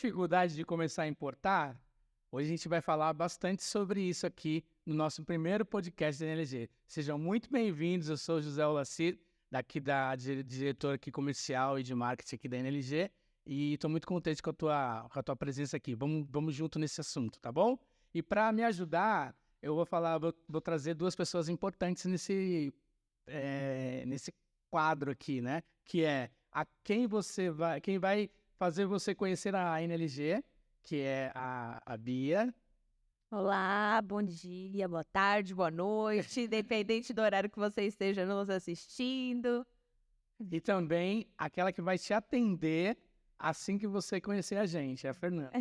dificuldade de começar a importar? Hoje a gente vai falar bastante sobre isso aqui no nosso primeiro podcast da NLG. Sejam muito bem-vindos, eu sou o José Olacir, daqui da diretora aqui comercial e de marketing aqui da NLG, e estou muito contente com a tua presença aqui. Vamos junto nesse assunto, tá bom? E para me ajudar, eu vou trazer duas pessoas importantes nesse quadro aqui, né? Que é quem vai fazer você conhecer a NLG, que é a Bia. Olá, bom dia, boa tarde, boa noite, independente do horário que você esteja nos assistindo. E também aquela que vai te atender assim que você conhecer a gente, é a Fernanda.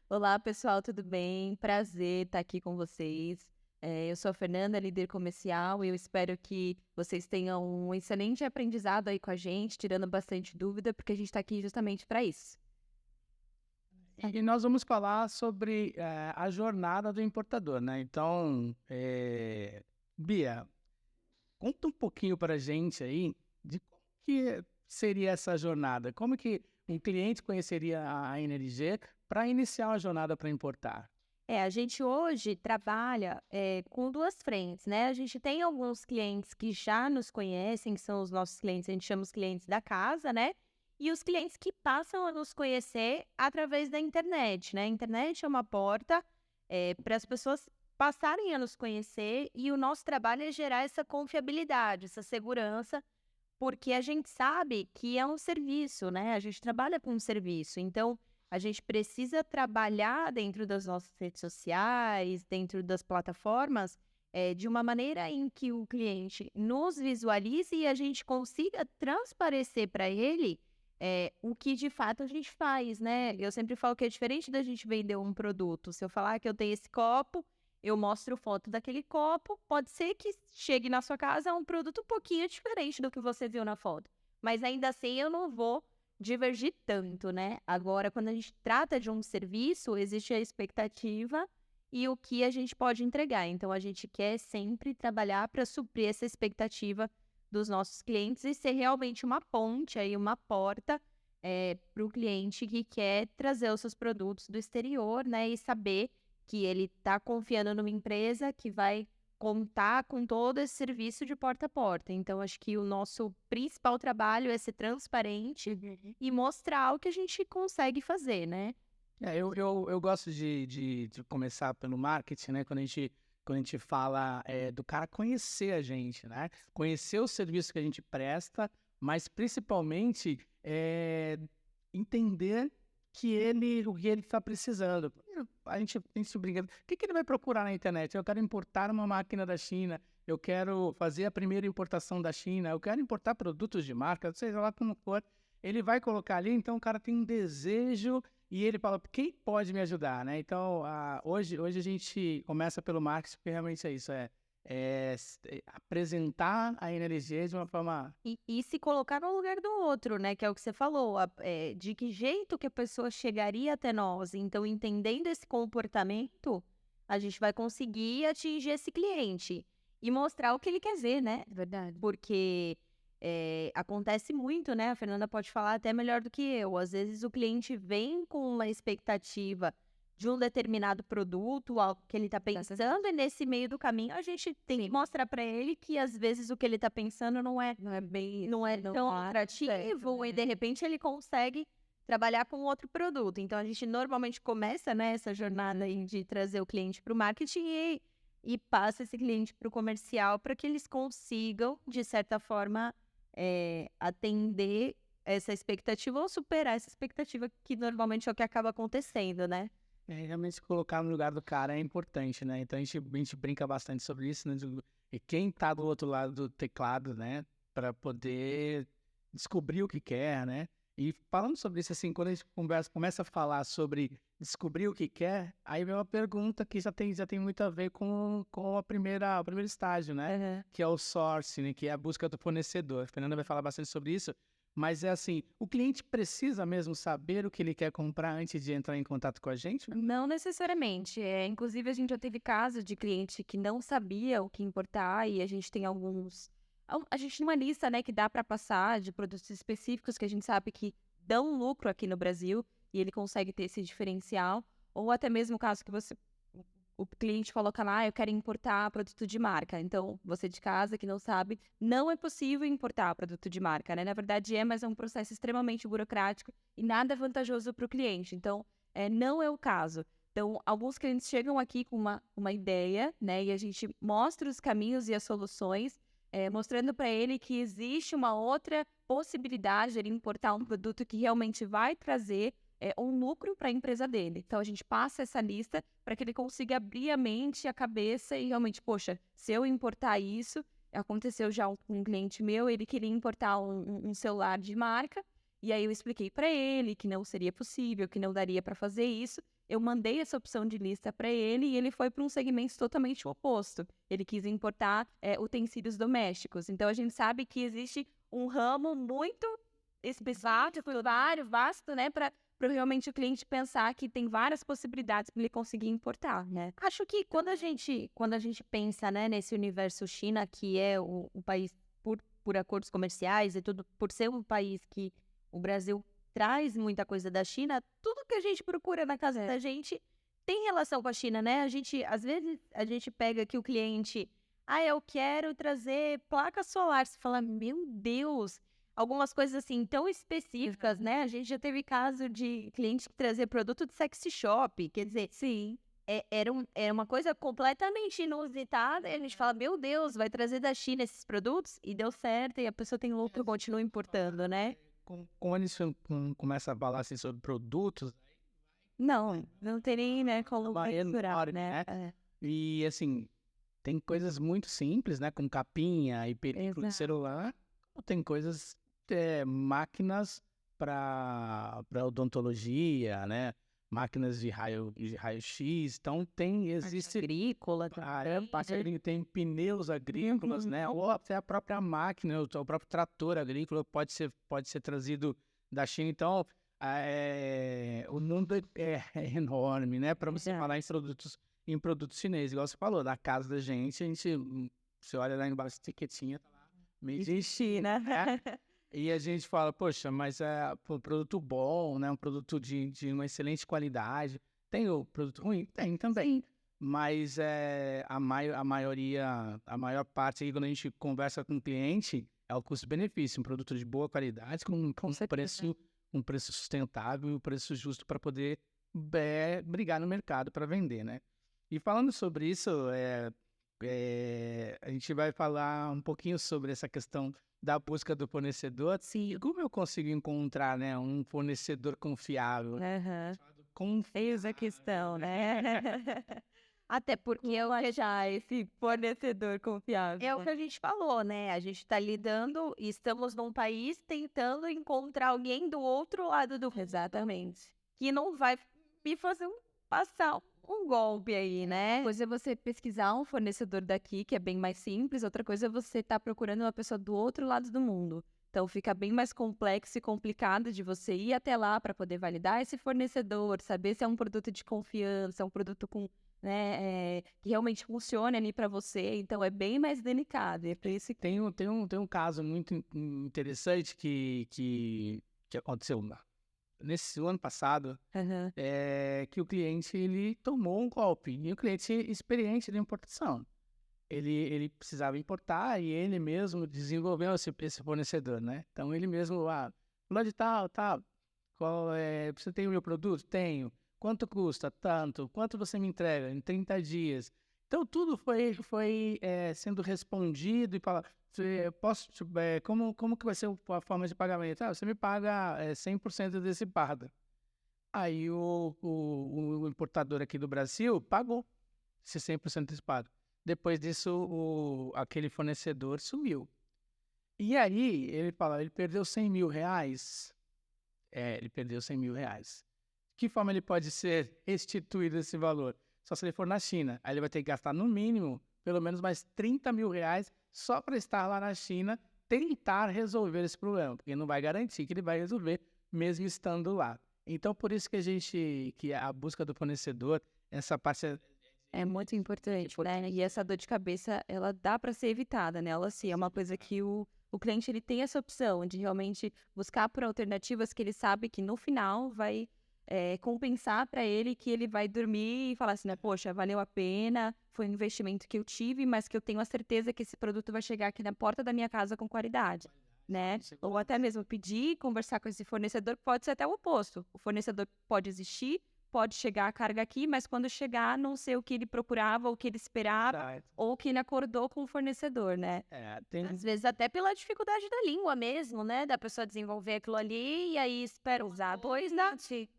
Olá, pessoal, tudo bem? Prazer estar aqui com vocês. Eu sou a Fernanda, líder comercial, e eu espero que vocês tenham um excelente aprendizado aí com a gente, tirando bastante dúvida, porque a gente está aqui justamente para isso. E nós vamos falar sobre a jornada do importador, né? Então, Bia, conta um pouquinho para a gente aí de como que seria essa jornada. Como que um cliente conheceria a NLG para iniciar uma jornada para importar? A gente hoje trabalha com duas frentes, né? A gente tem alguns clientes que já nos conhecem, que são os nossos clientes, a gente chama os clientes da casa, né? E os clientes que passam a nos conhecer através da internet, né? A internet é uma porta para as pessoas passarem a nos conhecer e o nosso trabalho é gerar essa confiabilidade, essa segurança, porque a gente sabe que é um serviço, né? A gente trabalha com um serviço, então a gente precisa trabalhar dentro das nossas redes sociais, dentro das plataformas, de uma maneira em que o cliente nos visualize e a gente consiga transparecer para ele o que de fato a gente faz, né? Eu sempre falo que é diferente da gente vender um produto. Se eu falar que eu tenho esse copo, eu mostro foto daquele copo, pode ser que chegue na sua casa um produto um pouquinho diferente do que você viu na foto. Mas ainda assim eu não vou divergir tanto, né? Agora, quando a gente trata de um serviço, existe a expectativa e o que a gente pode entregar. Então, a gente quer sempre trabalhar para suprir essa expectativa dos nossos clientes e ser realmente uma ponte, aí, uma porta para o cliente que quer trazer os seus produtos do exterior, né? E saber que ele está confiando numa empresa que vai contar com todo esse serviço de porta a porta. Então, acho que o nosso principal trabalho é ser transparente e mostrar o que a gente consegue fazer, né? Eu gosto de começar pelo marketing, né? Quando a gente fala do cara conhecer a gente, né? Conhecer o serviço que a gente presta, mas principalmente entender o que ele está precisando. A gente brinca, o que ele vai procurar na internet? Eu quero importar uma máquina da China, eu quero fazer a primeira importação da China, eu quero importar produtos de marca, seja lá como for. Ele vai colocar ali, então o cara tem um desejo e ele fala, quem pode me ajudar, né? Então, hoje a gente começa pelo marketing, porque realmente é isso, apresentar a energia de uma forma... E se colocar no lugar do outro, né? Que é o que você falou, de que jeito que a pessoa chegaria até nós. Então, entendendo esse comportamento, a gente vai conseguir atingir esse cliente e mostrar o que ele quer ver, né? Verdade. Porque acontece muito, né? A Fernanda pode falar até melhor do que eu. Às vezes o cliente vem com uma expectativa de um determinado produto, algo que ele está pensando, e nesse meio do caminho a gente tem que mostrar para ele que às vezes o que ele está pensando não é tão atrativo, e de repente ele consegue trabalhar com outro produto. Então a gente normalmente começa, né, essa jornada aí de trazer o cliente para o marketing e passa esse cliente para o comercial para que eles consigam, de certa forma, atender essa expectativa ou superar essa expectativa, que normalmente é o que acaba acontecendo, né? Realmente colocar no lugar do cara é importante, né? Então a gente brinca bastante sobre isso, né? E quem tá do outro lado do teclado, né? Para poder descobrir o que quer, né? E falando sobre isso, assim, quando a gente começa a falar sobre descobrir o que quer, aí vem uma pergunta que já tem muito a ver com o primeiro estágio, né? Que é o sourcing, né? Que é a busca do fornecedor. A Fernanda vai falar bastante sobre isso. Mas é assim, o cliente precisa mesmo saber o que ele quer comprar antes de entrar em contato com a gente? Não necessariamente. Inclusive, a gente já teve casos de cliente que não sabia o que importar e a gente tem alguns... A gente tem uma lista, né, que dá para passar de produtos específicos que a gente sabe que dão lucro aqui no Brasil. e ele consegue ter esse diferencial. Ou até mesmo o caso que o cliente coloca lá, eu quero importar produto de marca. Então, você de casa que não sabe, não é possível importar produto de marca, né? Na verdade mas é um processo extremamente burocrático e nada vantajoso para o cliente. Então, não é o caso. Então, alguns clientes chegam aqui com uma ideia, né? E a gente mostra os caminhos e as soluções, mostrando para ele que existe uma outra possibilidade de ele importar um produto que realmente vai trazer um lucro para a empresa dele. Então, a gente passa essa lista para que ele consiga abrir a mente, a cabeça e realmente, poxa, se eu importar isso, aconteceu já com um cliente meu, ele queria importar um celular de marca, e aí eu expliquei para ele que não seria possível, que não daria para fazer isso. Eu mandei essa opção de lista para ele e ele foi para um segmento totalmente oposto. Ele quis importar utensílios domésticos. Então, a gente sabe que existe um ramo muito específico, vasto, né, para realmente o cliente pensar que tem várias possibilidades para ele conseguir importar, né? Acho que quando a gente pensa, né, nesse universo China, que é o país por acordos comerciais e tudo, por ser um país que o Brasil traz muita coisa da China, tudo que a gente procura na casa da gente tem relação com a China, né? Às vezes, a gente pega aqui o cliente, eu quero trazer placa solar. Você fala, meu Deus, algumas coisas assim tão específicas, né? A gente já teve caso de cliente que trazer produto de sexy shop, quer dizer, Sim. era uma coisa completamente inusitada, e a gente fala, meu Deus, vai trazer da China esses produtos? E deu certo, e a pessoa tem lucro, continua importando, né? Quando eles começam a falar assim sobre produtos, Não tem nem, né, como uma mensurar, enorme, né? né? E assim, tem coisas muito simples, né? Como capinha e película de Exato. celular. Ou tem coisas, máquinas para odontologia, né? Máquinas de raio-x. Então existe Agrícola parte agrícola, tem pneus agrícolas, né? Ou até a própria máquina, o próprio trator agrícola pode ser trazido da China. Então, o mundo é enorme, né? Para você falar em produtos chineses, igual você falou, na casa da gente, você olha lá embaixo, etiquetinha, tá lá, made in China, né? E a gente fala, poxa, mas é um produto bom, né? Um produto de uma excelente qualidade. Tem o produto ruim? Tem também. Sim. Mas a maior parte aí, quando a gente conversa com o cliente, é o custo-benefício, um produto de boa qualidade, com um preço sustentável e um preço justo para poder brigar no mercado para vender, né? E falando sobre isso, a gente vai falar um pouquinho sobre essa questão da busca do fornecedor. Sim. E como eu consigo encontrar, né, um fornecedor confiável? Aham. Eis a questão, né? Até porque Eu achar esse fornecedor confiável. é o que a gente falou, né? A gente está lidando, estamos num país tentando encontrar alguém do outro lado do Exatamente. que não vai me fazer passar um golpe aí, né? Uma coisa é você pesquisar um fornecedor daqui, que é bem mais simples. Outra coisa é você estar procurando uma pessoa do outro lado do mundo. Então, fica bem mais complexo e complicado de você ir até lá para poder validar esse fornecedor, saber se é um produto de confiança, um produto com, né, que realmente funcione ali para você. Então, é bem mais delicado. É por isso que Tem um caso muito interessante que aconteceu nesse ano passado, Aham. que o cliente ele tomou um golpe. E o cliente experiente de importação. Ele precisava importar e ele mesmo desenvolveu esse fornecedor, né? Então ele mesmo, lá de tal, você tem o meu produto? Tenho. Quanto custa? Tanto. Quanto você me entrega? Em 30 dias. Então tudo foi sendo respondido e fala, como que vai ser a forma de pagamento? Você me paga 100% antecipado. Aí o importador aqui do Brasil pagou esse 100% antecipado. Depois disso, aquele fornecedor sumiu. E aí, ele fala, ele perdeu 100 mil reais. Ele perdeu 100 mil reais. De que forma ele pode ser restituído esse valor? Só se ele for na China. Aí ele vai ter que gastar, no mínimo, pelo menos mais 30 mil reais só para estar lá na China, tentar resolver esse problema. Porque não vai garantir que ele vai resolver, mesmo estando lá. Então, por isso que a busca do fornecedor, essa parte É muito importante, né? E essa dor de cabeça, ela dá para ser evitada, né? Ela assim, é uma coisa que o cliente ele tem essa opção de realmente buscar por alternativas que ele sabe que no final vai compensar para ele que ele vai dormir e falar assim, né? Poxa, valeu a pena, foi um investimento que eu tive, mas que eu tenho a certeza que esse produto vai chegar aqui na porta da minha casa com qualidade, né? Ou até mesmo pedir, conversar com esse fornecedor, pode ser até o oposto. O fornecedor pode existir, pode chegar a carga aqui, mas quando chegar, não ser o que ele procurava, o que ele esperava, Exato. ou que ele acordou com o fornecedor, né? Tem Às vezes até pela dificuldade da língua mesmo, né? Da pessoa desenvolver aquilo ali e aí espera usar dois, né? E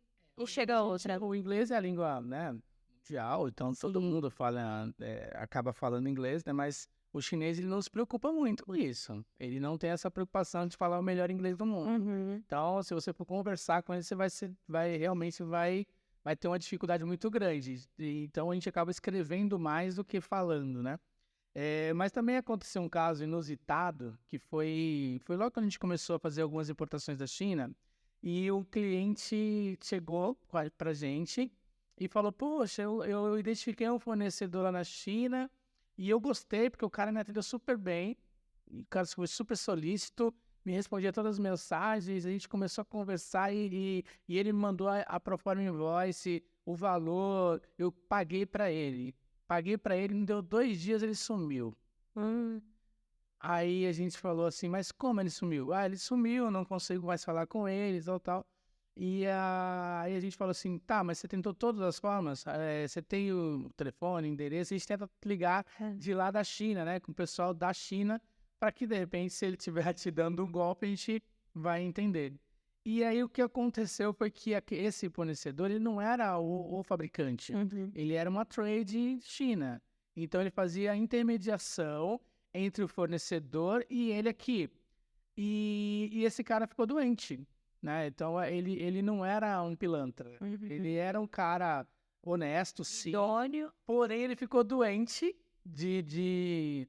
chega outra. O inglês é a língua, né, mundial, então todo mundo fala, acaba falando inglês, né, mas o chinês ele não se preocupa muito com isso. Ele não tem essa preocupação de falar o melhor inglês do mundo. Uhum. Então, se você for conversar com ele, você vai ter uma dificuldade muito grande. Então, a gente acaba escrevendo mais do que falando, né? Mas também aconteceu um caso inusitado, que foi logo quando a gente começou a fazer algumas importações da China, e o cliente chegou pra gente e falou, poxa, eu identifiquei um fornecedor lá na China e eu gostei, porque o cara me atendeu super bem, o cara foi super solícito, me respondia todas as mensagens, a gente começou a conversar e ele me mandou a proforma invoice, o valor, eu paguei pra ele. Paguei pra ele, não deu 2 dias, ele sumiu. Aí a gente falou assim, mas como ele sumiu? Ele sumiu, não consigo mais falar com ele, tal. E aí a gente falou assim, tá, mas você tentou todas as formas? Você tem o telefone, endereço, a gente tenta ligar de lá da China, né, com o pessoal da China, para que de repente, se ele estiver te dando um golpe, a gente vai entender. E aí o que aconteceu foi que esse fornecedor, ele não era o fabricante, ele era uma trade China. Então ele fazia a intermediação entre o fornecedor e ele aqui. E esse cara ficou doente, né? Então ele não era um pilantra. Ele era um cara honesto, sim. Idôneo. Porém, ele ficou doente de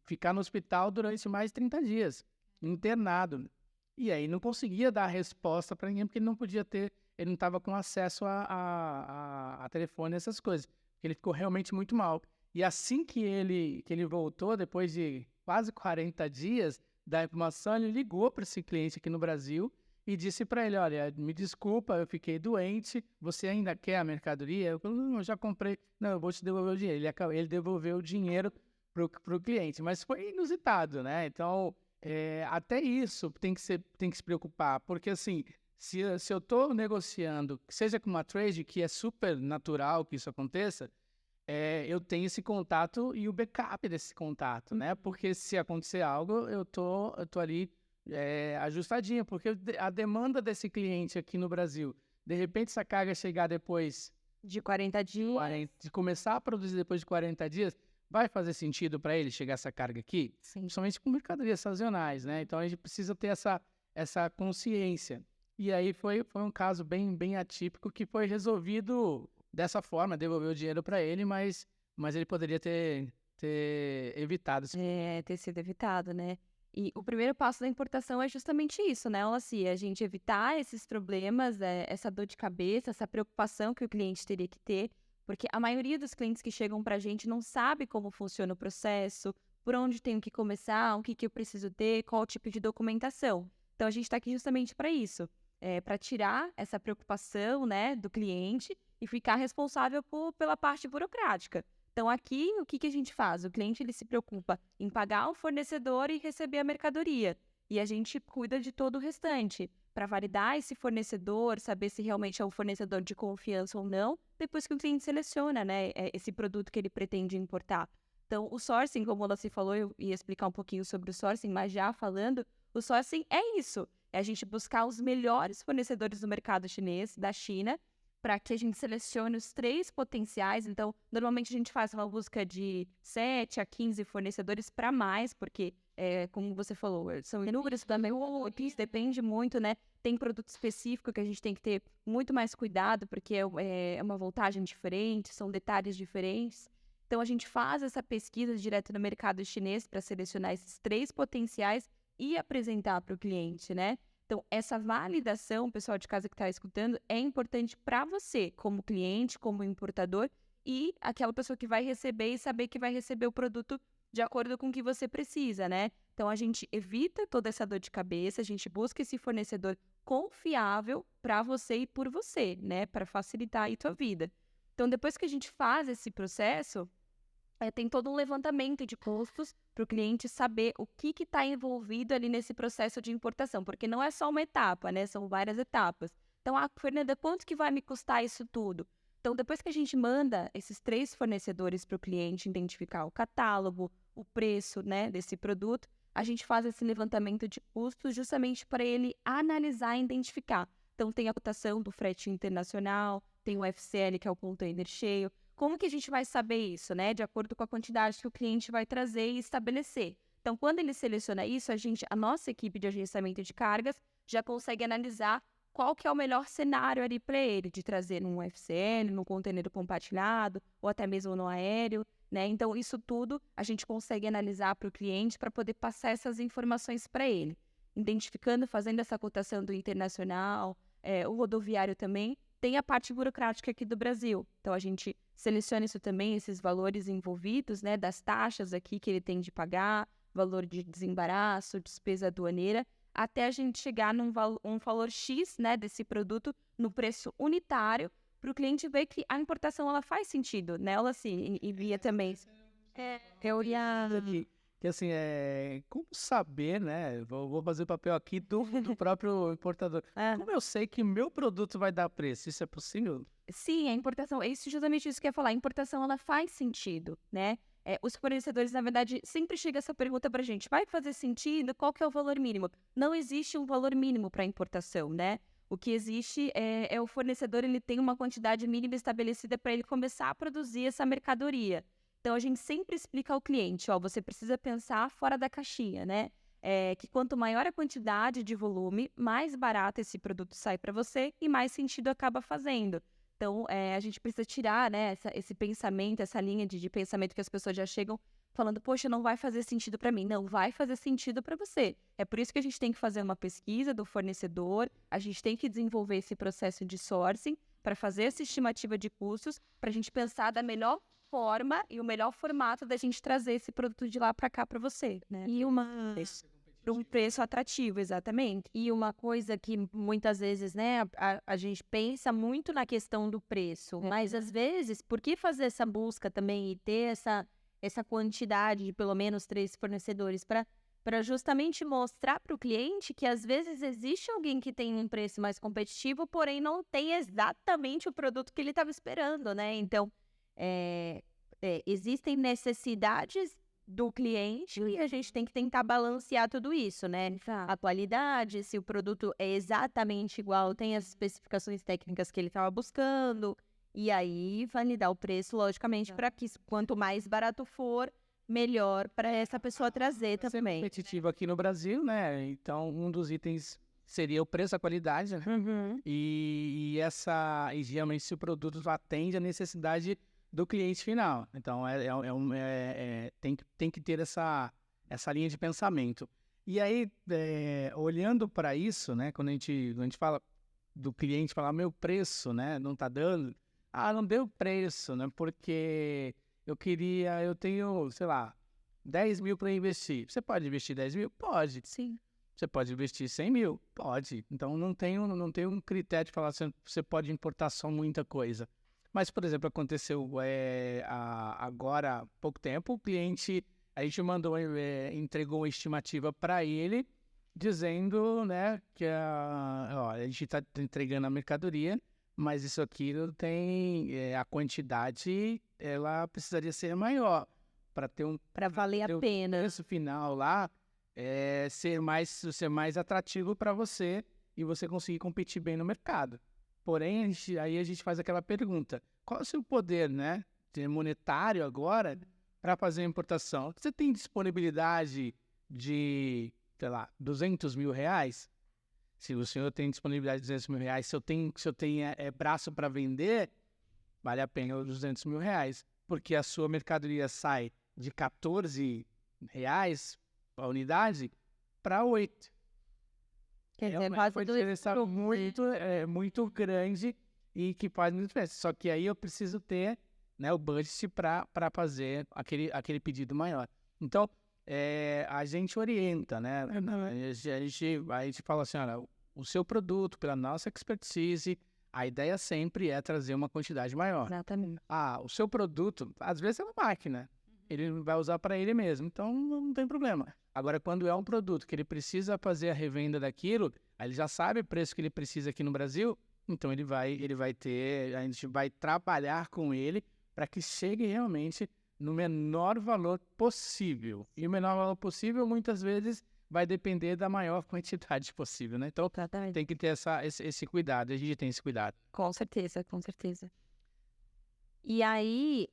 ficar no hospital durante mais de 30 dias, internado. E aí não conseguia dar resposta para ninguém, porque ele não podia ter, ele não estava com acesso a telefone, essas coisas. Ele ficou realmente muito mal. E assim que ele voltou, depois de quase 40 dias da informação, ele ligou para esse cliente aqui no Brasil e disse para ele, olha, me desculpa, eu fiquei doente, você ainda quer a mercadoria? Eu falei, não, eu já comprei, não, eu vou te devolver o dinheiro. Ele devolveu o dinheiro pro cliente, mas foi inusitado, né? Então, até isso tem que se preocupar, porque assim, se eu estou negociando, seja com uma trade, que é super natural que isso aconteça, eu tenho esse contato e o backup desse contato, né? Porque se acontecer algo, eu tô ali ajustadinho, porque a demanda desse cliente aqui no Brasil, de repente essa carga chegar depois De 40 dias. de começar a produzir depois de 40 dias, vai fazer sentido para ele chegar essa carga aqui? Sim. Principalmente com mercadorias sazonais, né? Então a gente precisa ter essa consciência. E aí foi um caso bem atípico que foi resolvido dessa forma, devolveu o dinheiro para ele, mas ele poderia ter evitado. Ter sido evitado, né? E o primeiro passo da importação é justamente isso, né, Olaci? A gente evitar esses problemas, essa dor de cabeça, essa preocupação que o cliente teria que ter, porque a maioria dos clientes que chegam para a gente não sabe como funciona o processo, por onde tenho que começar, o que eu preciso ter, qual tipo de documentação. Então, a gente está aqui justamente para isso, para tirar essa preocupação, né, do cliente e ficar responsável pela parte burocrática. Então, aqui, o que a gente faz? O cliente ele se preocupa em pagar o fornecedor e receber a mercadoria. E a gente cuida de todo o restante, para validar esse fornecedor, saber se realmente é um fornecedor de confiança ou não, depois que o cliente seleciona, né, esse produto que ele pretende importar. Então, o sourcing, como ela se falou, eu ia explicar um pouquinho sobre o sourcing, mas já falando, o sourcing é isso. É a gente buscar os melhores fornecedores do mercado chinês, da China, para que a gente selecione os 3 potenciais. Então, normalmente a gente faz uma busca de 7 a 15 fornecedores para mais, porque, como você falou, são inúmeros também, depende muito, né? Tem produto específico que a gente tem que ter muito mais cuidado, porque é uma voltagem diferente, são detalhes diferentes. Então, a gente faz essa pesquisa direto no mercado chinês para selecionar esses 3 potenciais e apresentar para o cliente, né? Então, essa validação, pessoal de casa que está escutando, é importante para você, como cliente, como importador, e aquela pessoa que vai receber e saber que vai receber o produto de acordo com o que você precisa, né? Então, a gente evita toda essa dor de cabeça, a gente busca esse fornecedor confiável para você e por você, né? Para facilitar aí tua vida. Então, depois que a gente faz esse processo, tem todo um levantamento de custos para o cliente saber o que está envolvido ali nesse processo de importação, porque não é só uma etapa, né? São várias etapas. Então, Fernanda, quanto que vai me custar isso tudo? Então, depois que a gente manda esses 3 fornecedores para o cliente identificar o catálogo, o preço, né, desse produto, a gente faz esse levantamento de custos justamente para ele analisar e identificar. Então, tem a cotação do frete internacional, tem o FCL, que é o container cheio. Como que a gente vai saber isso, né? De acordo com a quantidade que o cliente vai trazer e estabelecer. Então, quando ele seleciona isso, a nossa equipe de agenciamento de cargas já consegue analisar qual que é o melhor cenário ali para ele, de trazer num FCL, num container compartilhado, ou até mesmo no aéreo, né? Então, isso tudo a gente consegue analisar para o cliente para poder passar essas informações para ele. Identificando, fazendo essa cotação do internacional, o rodoviário também, tem a parte burocrática aqui do Brasil. Então, a gente seleciona isso também, esses valores envolvidos, né, das taxas aqui que ele tem de pagar, valor de desembaraço, despesa aduaneira, até a gente chegar num um valor X, né, desse produto no preço unitário, para o cliente ver que a importação ela faz sentido, né? Ela se envia também. Eu ia que assim, como saber, né? Vou fazer o papel aqui do próprio importador. Como eu sei que meu produto vai dar preço? Isso é possível? Sim, a importação, é justamente isso que eu ia falar. A importação, ela faz sentido, né? Os fornecedores, na verdade, sempre chega essa pergunta pra gente: vai fazer sentido? Qual que é o valor mínimo? Não existe um valor mínimo para importação, né? O que existe é o fornecedor, ele tem uma quantidade mínima estabelecida para ele começar a produzir essa mercadoria. Então, a gente sempre explica ao cliente, ó, você precisa pensar fora da caixinha, né? Que quanto maior a quantidade de volume, mais barato esse produto sai para você e mais sentido acaba fazendo. Então, a gente precisa tirar, né, esse pensamento, essa linha de pensamento que as pessoas já chegam falando, poxa, não vai fazer sentido para mim. Não, vai fazer sentido para você. É por isso que a gente tem que fazer uma pesquisa do fornecedor, a gente tem que desenvolver esse processo de sourcing para fazer essa estimativa de custos, para a gente pensar da melhor forma e o melhor formato da gente trazer esse produto de lá para cá para você, né? E Para um preço atrativo, exatamente. E uma coisa que muitas vezes, né, a gente pensa muito na questão do preço, mas às vezes, por que fazer essa busca também e ter essa quantidade de pelo menos 3 fornecedores para justamente mostrar para o cliente que às vezes existe alguém que tem um preço mais competitivo, porém não tem exatamente o produto que ele estava esperando, né? Então, existem necessidades do cliente e a gente tem que tentar balancear tudo isso, né? A qualidade, se o produto é exatamente igual, tem as especificações técnicas que ele estava buscando, e aí validar o preço, logicamente, para que quanto mais barato for, melhor para essa pessoa trazer Ser também. competitivo aqui no Brasil, né? Então, um dos itens seria o preço, a qualidade, né? E geralmente se o produto atende a necessidade do cliente final. Então, tem que ter essa linha de pensamento. E aí, olhando para isso, né? Quando a gente fala do cliente falar, meu preço, né? Não tá dando. Não deu preço, né? Porque eu tenho, sei lá, 10 mil para investir. Você pode investir 10 mil? Pode. Sim. Você pode investir 100 mil? Pode. Então, não tem um critério de falar assim, você pode importar só muita coisa. Mas, por exemplo, aconteceu agora há pouco tempo, o cliente, a gente entregou uma estimativa para ele, dizendo, né, que a gente está entregando a mercadoria, mas isso aqui não tem, a quantidade, ela precisaria ser maior Para valer a o pena. preço final lá ser mais atrativo para você e você conseguir competir bem no mercado. Porém, aí a gente faz aquela pergunta: qual é o seu poder, né, monetário agora para fazer a importação? Você tem disponibilidade de, sei lá, 200 mil reais? Se o senhor tem disponibilidade de 200 mil reais, se eu tenho braço para vender, vale a pena os 200 mil reais. Porque a sua mercadoria sai de 14 reais a unidade para 8. Quer dizer, Uma quase diferença muito grande e que faz muita diferença. Só que aí eu preciso ter, né, o budget para fazer aquele pedido maior. Então, a gente orienta, né? A gente fala assim, olha, o seu produto, pela nossa expertise, a ideia sempre é trazer uma quantidade maior. Exatamente. O seu produto, às vezes é uma máquina, ele vai usar para ele mesmo, então não tem problema. Agora, quando é um produto que ele precisa fazer a revenda daquilo, aí ele já sabe o preço que ele precisa aqui no Brasil, então ele vai ter, a gente vai trabalhar com ele para que chegue realmente no menor valor possível. E o menor valor possível, muitas vezes, vai depender da maior quantidade possível, né? Então, Exatamente. tem que ter esse cuidado, a gente tem esse cuidado. Com certeza, com certeza. E aí,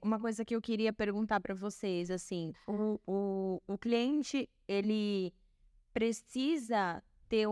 uma coisa que eu queria perguntar para vocês, assim, o cliente, ele precisa ter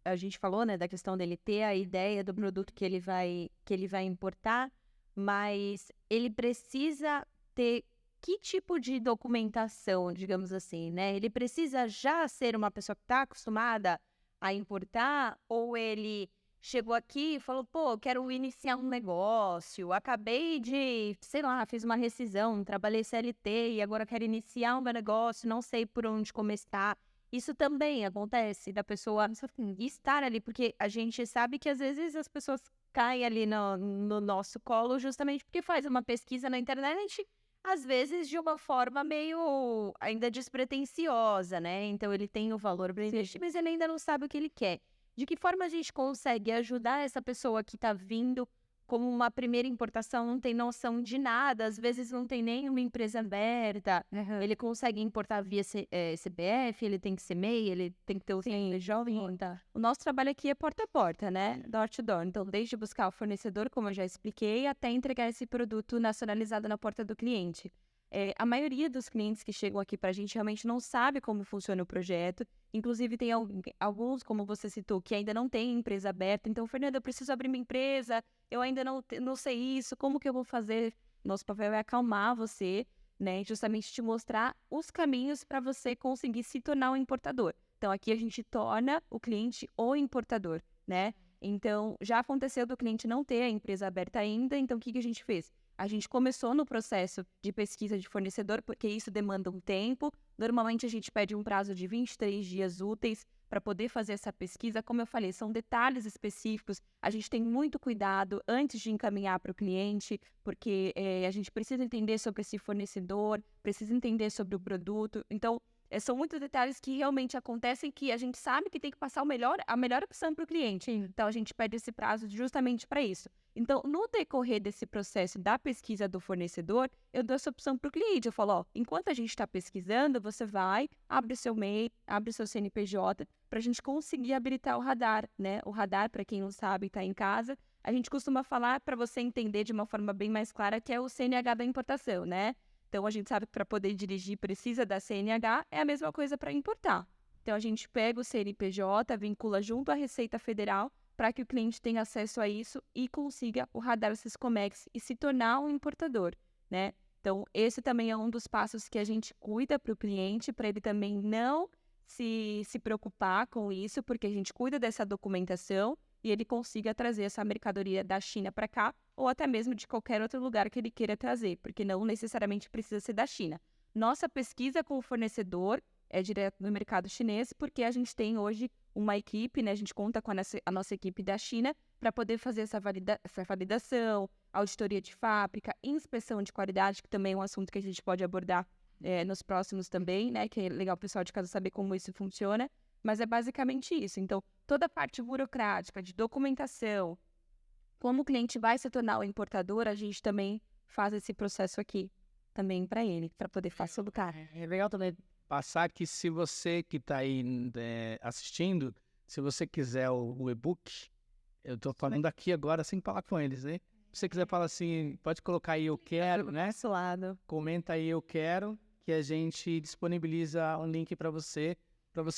a gente falou, né, da questão dele ter a ideia do produto que ele vai importar, mas ele precisa ter que tipo de documentação, digamos assim, né? Ele precisa já ser uma pessoa que está acostumada a importar, ou ele chegou aqui e falou, pô, eu quero iniciar um negócio, acabei de, sei lá, fiz uma rescisão, trabalhei CLT e agora quero iniciar um meu negócio, não sei por onde começar. Isso também acontece da pessoa estar ali, porque a gente sabe que às vezes as pessoas caem ali no nosso colo justamente porque faz uma pesquisa na internet, às vezes de uma forma meio ainda despretensiosa, né? Então ele tem o valor para investir, mas ele ainda não sabe o que ele quer. De que forma a gente consegue ajudar essa pessoa que está vindo como uma primeira importação, não tem noção de nada, às vezes não tem nenhuma empresa aberta, ele consegue importar via CPF, ele tem que ser MEI, ele tem que ter o jovem. O nosso trabalho aqui é porta a porta, né? Door to door. Então, desde buscar o fornecedor, como eu já expliquei, até entregar esse produto nacionalizado na porta do cliente. A maioria dos clientes que chegam aqui para a gente realmente não sabe como funciona o projeto. Inclusive, tem alguns, como você citou, que ainda não tem empresa aberta. Então, Fernanda, eu preciso abrir minha empresa, eu ainda não sei isso, como que eu vou fazer? Nosso papel é acalmar você, né? Justamente te mostrar os caminhos para você conseguir se tornar um importador. Então, aqui a gente torna o cliente o importador, né? Então, já aconteceu do cliente não ter a empresa aberta ainda, então o que a gente fez? A gente começou no processo de pesquisa de fornecedor, porque isso demanda um tempo. Normalmente a gente pede um prazo de 23 dias úteis para poder fazer essa pesquisa. Como eu falei, são detalhes específicos. A gente tem muito cuidado antes de encaminhar para o cliente, porque a gente precisa entender sobre esse fornecedor, precisa entender sobre o produto. Então, são muitos detalhes que realmente acontecem que a gente sabe que tem que passar a melhor opção para o cliente. Então, a gente pede esse prazo justamente para isso. Então, no decorrer desse processo da pesquisa do fornecedor, eu dou essa opção para o cliente. Eu falo, enquanto a gente está pesquisando, você vai, abre seu MEI, abre seu CNPJ, para a gente conseguir habilitar o radar, né? O radar, para quem não sabe, está em casa. A gente costuma falar, para você entender de uma forma bem mais clara, que é o CNH da importação, né? Então, a gente sabe que para poder dirigir precisa da CNH, é a mesma coisa para importar. Então, a gente pega o CNPJ, vincula junto à Receita Federal, para que o cliente tenha acesso a isso e consiga o radar Siscomex e se tornar um importador, né? Então, esse também é um dos passos que a gente cuida para o cliente, para ele também não se preocupar com isso, porque a gente cuida dessa documentação e ele consiga trazer essa mercadoria da China para cá, ou até mesmo de qualquer outro lugar que ele queira trazer, porque não necessariamente precisa ser da China. Nossa pesquisa com o fornecedor é direto no mercado chinês, porque a gente tem hoje uma equipe, né? A gente conta com a nossa equipe da China para poder fazer essa validação, auditoria de fábrica, inspeção de qualidade, que também é um assunto que a gente pode abordar nos próximos também, né? Que é legal o pessoal de casa saber como isso funciona. Mas é basicamente isso. Então, toda a parte burocrática, de documentação, como o cliente vai se tornar o importador, a gente também faz esse processo aqui também para ele, para poder facilitar. É legal também passar que se você que está aí assistindo, se você quiser o e-book, eu estou falando aqui agora sem falar com eles, né? Se você quiser falar assim, pode colocar aí eu quero, né? Lado. Comenta aí eu quero, que a gente disponibiliza um link para você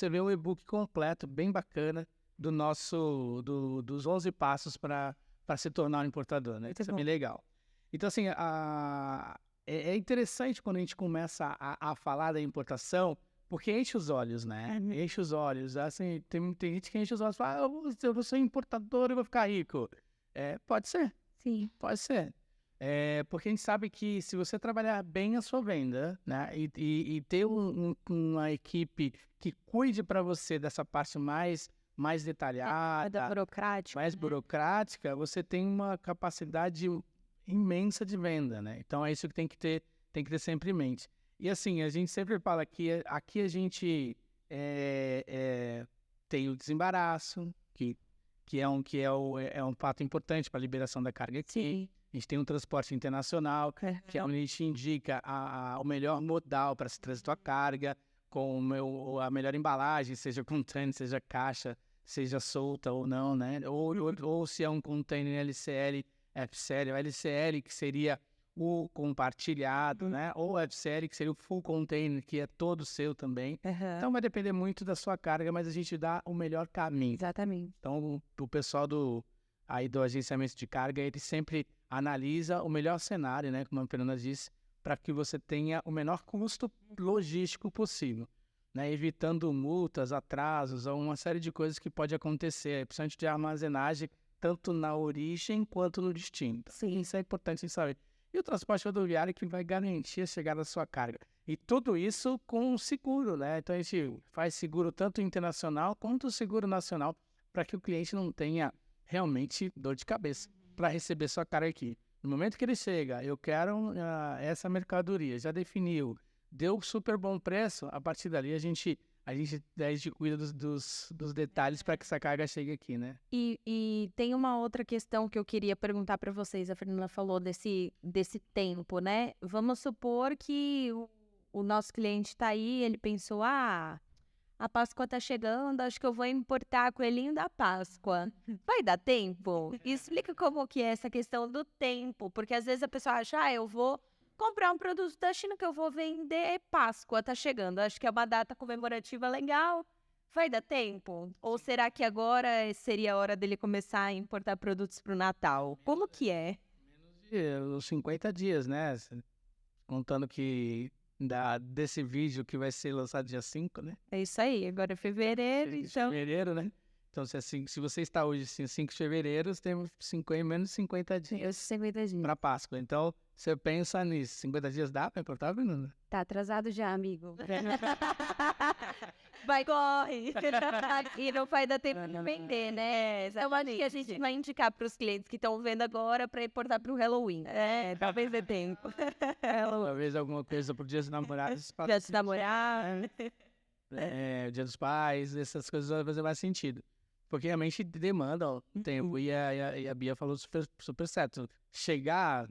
ver o e-book completo, bem bacana, dos 11 passos para se tornar um importador, né? Isso é bem legal. Então, assim, é interessante quando a gente começa a falar da importação, porque enche os olhos, né? Enche os olhos. Assim, tem gente que enche os olhos e fala, eu vou ser importador e vou ficar rico. Pode ser. Sim. Pode ser. Porque a gente sabe que se você trabalhar bem a sua venda, né, e ter uma equipe que cuide para você dessa parte mais Da detalhada, burocrática, mais né? burocrática, você tem uma capacidade imensa de venda, né? Então é isso que tem que ter sempre em mente. E assim, a gente sempre fala que aqui a gente tem o desembaraço, que é um fato importante para a liberação da carga aqui. Sim. A gente tem um transporte internacional, que é onde a gente indica o melhor modal para se trazer a carga, com a melhor embalagem, seja container, seja caixa, seja solta ou não, né? Ou se é um container LCL, FCL, ou LCL, que seria o compartilhado, né? Ou FCL, que seria o full container, que é todo seu também. Então vai depender muito da sua carga, mas a gente dá o melhor caminho. Exatamente. Então o pessoal do agenciamento de carga, ele sempre analisa o melhor cenário, né? Como a Fernanda disse, para que você tenha o menor custo logístico possível, né? Evitando multas, atrasos, ou uma série de coisas que pode acontecer, principalmente de armazenagem, tanto na origem quanto no destino. Então, Sim. isso é importante você saber. E o transporte rodoviário que vai garantir a chegada da sua carga. E tudo isso com seguro, né? Então a gente faz seguro tanto internacional quanto seguro nacional, para que o cliente não tenha realmente dor de cabeça para receber sua carga aqui. No momento que ele chega, eu quero essa mercadoria, já definiu, deu super bom preço, a partir dali a gente cuida dos detalhes para que essa carga chegue aqui, né? E tem uma outra questão que eu queria perguntar para vocês. A Fernanda falou desse tempo, né? Vamos supor que o nosso cliente está aí, ele pensou, a Páscoa tá chegando, acho que eu vou importar coelhinho da Páscoa. Vai dar tempo? Explica como que é essa questão do tempo, porque às vezes a pessoa acha, eu vou comprar um produto da China que eu vou vender, Páscoa tá chegando, acho que é uma data comemorativa legal. Vai dar tempo? Ou será que agora seria a hora dele começar a importar produtos para o Natal? Como que é? Menos de uns 50 dias, né? Contando que desse vídeo que vai ser lançado dia 5, né? É isso aí, agora é fevereiro, 5 de então... fevereiro, né? Então, se você está hoje, assim, 5 de fevereiro, temos menos de 50 dias 50 dias. para Páscoa. Então, você pensa nisso. 50 dias dá para importar, Fernanda? Tá atrasado já, amigo. Vai, corre! E não vai dar tempo de vender, né? Eu acho que a gente vai indicar para os clientes que estão vendo agora para importar para o Halloween. Talvez dê tempo. Talvez alguma coisa pro Dia dos Namorados. Já se namorar. O Dia dos Pais, essas coisas vão fazer mais sentido. Porque realmente demanda tempo. E a Bia falou super, super certo. Chegar,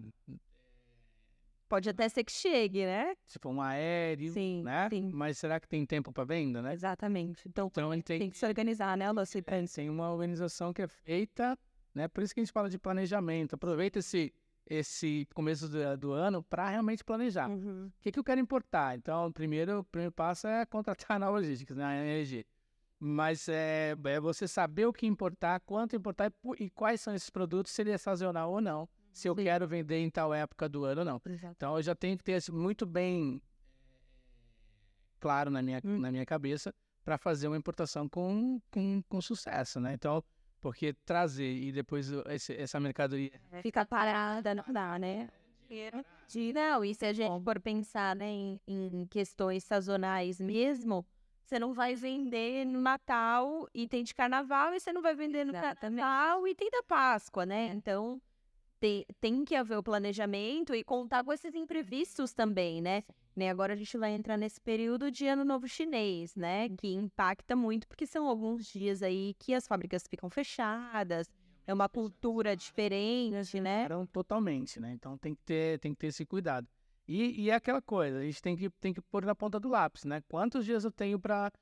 Pode até ser que chegue, né? se for um aéreo, Sim, né? sim. Mas será que tem tempo para venda, né? Exatamente. Então Então ele tem que se organizar, né, Lucy? tem uma organização que é feita, né? Por isso que a gente fala de planejamento. Aproveita esse começo do ano para realmente planejar. Uhum. O que eu quero importar? Então, o primeiro passo é contratar na logística, na energia. Mas é você saber o que importar, quanto importar e quais são esses produtos, se ele é sazonal ou não. Se eu Sim. quero vender em tal época do ano ou não. Exato. Então, eu já tenho que ter isso muito bem claro na minha cabeça para fazer uma importação com sucesso, né? Então, porque trazer e depois essa mercadoria... Fica parada, não dá, né? Não, e se a gente for pensar, né, em questões sazonais mesmo, você não vai vender no Natal item de Carnaval e você não vai vender no Carnaval item da Páscoa, né? Então, tem que haver o planejamento e contar com esses imprevistos também, né? Agora a gente vai entrar nesse período de Ano Novo Chinês, né? Que impacta muito porque são alguns dias aí que as fábricas ficam fechadas, é uma cultura diferente, né? Então, totalmente, né? Então tem que ter esse cuidado. E é aquela coisa, a gente tem que pôr na ponta do lápis, né? Quantos dias eu tenho para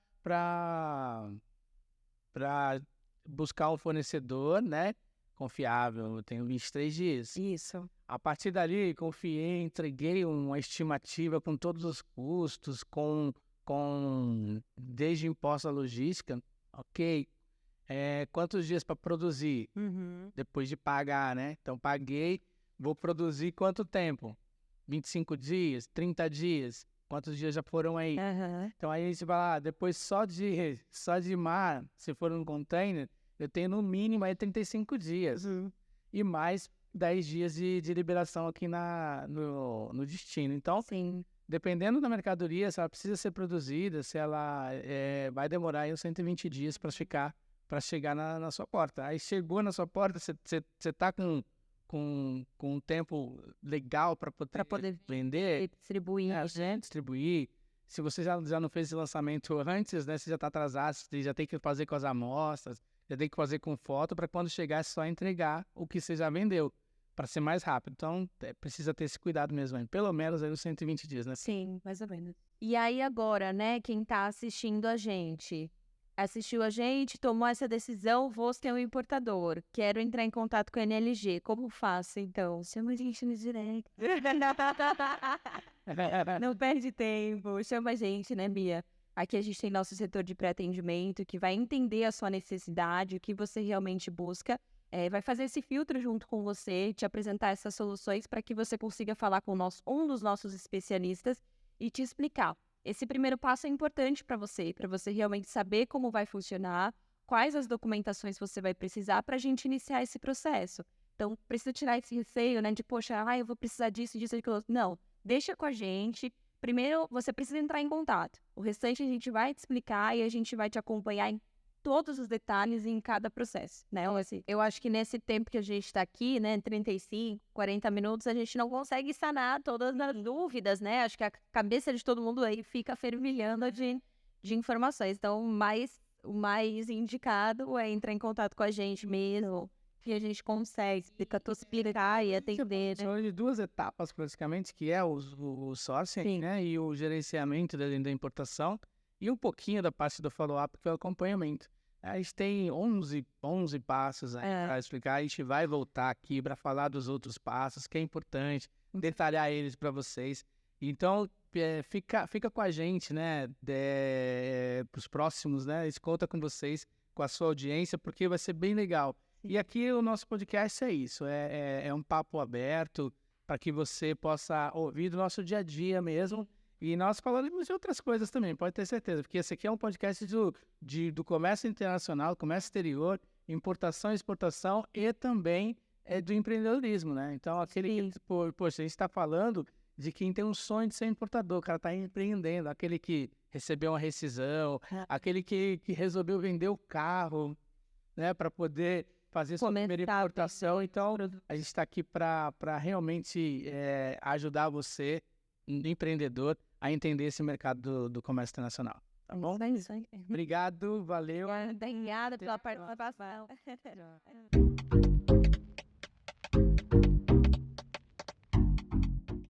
buscar um fornecedor, né? Confiável, eu tenho 23 dias. Isso. A partir dali, confiei, entreguei uma estimativa com todos os custos, desde imposto à logística, ok? Quantos dias para produzir? Uhum. Depois de pagar, né? Então, paguei, vou produzir quanto tempo? 25 dias, 30 dias? Quantos dias já foram aí? Uhum. Então, aí a gente vai lá, depois só de mar, se for um container, eu tenho no mínimo aí 35 dias. Uhum. E mais 10 dias de liberação aqui no destino. Então, Sim. dependendo da mercadoria, se ela precisa ser produzida, se ela vai demorar aí uns 120 dias para chegar na sua porta. Aí chegou na sua porta, você tá com um tempo legal para Para poder vender, distribuir, né? distribuir. Se você já não fez esse lançamento antes, né, você já está atrasado, você já tem que fazer com as amostras, já tem que fazer com foto, para quando chegar é só entregar o que você já vendeu, para ser mais rápido. Então, precisa ter esse cuidado mesmo, hein? Pelo menos aí uns 120 dias, né? Sim, mais ou menos. E aí agora, né, quem tá assistindo a gente, assistiu a gente, tomou essa decisão, vou ser um importador, quero entrar em contato com a NLG, como faço então? Chama a gente no direct. Não perde tempo, chama a gente, né, Bia? Aqui a gente tem nosso setor de pré-atendimento que vai entender a sua necessidade, o que você realmente busca, vai fazer esse filtro junto com você, te apresentar essas soluções para que você consiga falar com um dos nossos especialistas e te explicar. Esse primeiro passo é importante para você realmente saber como vai funcionar, quais as documentações você vai precisar para a gente iniciar esse processo. Então, precisa tirar esse receio, né, de, poxa, eu vou precisar disso, daquilo. Não, deixa com a gente. Primeiro, você precisa entrar em contato. O restante a gente vai te explicar e a gente vai te acompanhar em todos os detalhes em cada processo, né? Eu acho que nesse tempo que a gente está aqui, né, 35, 40 minutos, a gente não consegue sanar todas as dúvidas, né? Acho que a cabeça de todo mundo aí fica fervilhando de informações. Então, o mais indicado é entrar em contato com a gente mesmo, que a gente consegue explicar e atender, né? São de 2 etapas, praticamente, que é o sourcing, Sim. né, e o gerenciamento da importação, e um pouquinho da parte do follow-up, que é o acompanhamento. A gente tem 11 passos aí para explicar, a gente vai voltar aqui para falar dos outros passos, que é importante, detalhar eles para vocês. Então, fica com a gente, né, para os próximos, né, a gente conta com vocês, com a sua audiência, porque vai ser bem legal. E aqui o nosso podcast é isso, é um papo aberto para que você possa ouvir do nosso dia a dia mesmo. E nós falaremos de outras coisas também, pode ter certeza, porque esse aqui é um podcast do comércio internacional, comércio exterior, importação e exportação e também do empreendedorismo, né? Então, poxa, a gente está falando de quem tem um sonho de ser importador, o cara está empreendendo, aquele que recebeu uma rescisão, aquele que resolveu vender o carro, né, para poder fazer sua primeira importação. Então, a gente está aqui para realmente ajudar você, empreendedor, a entender esse mercado do comércio internacional. Tá bom? É isso aí. Obrigado, valeu. Obrigada pela participação.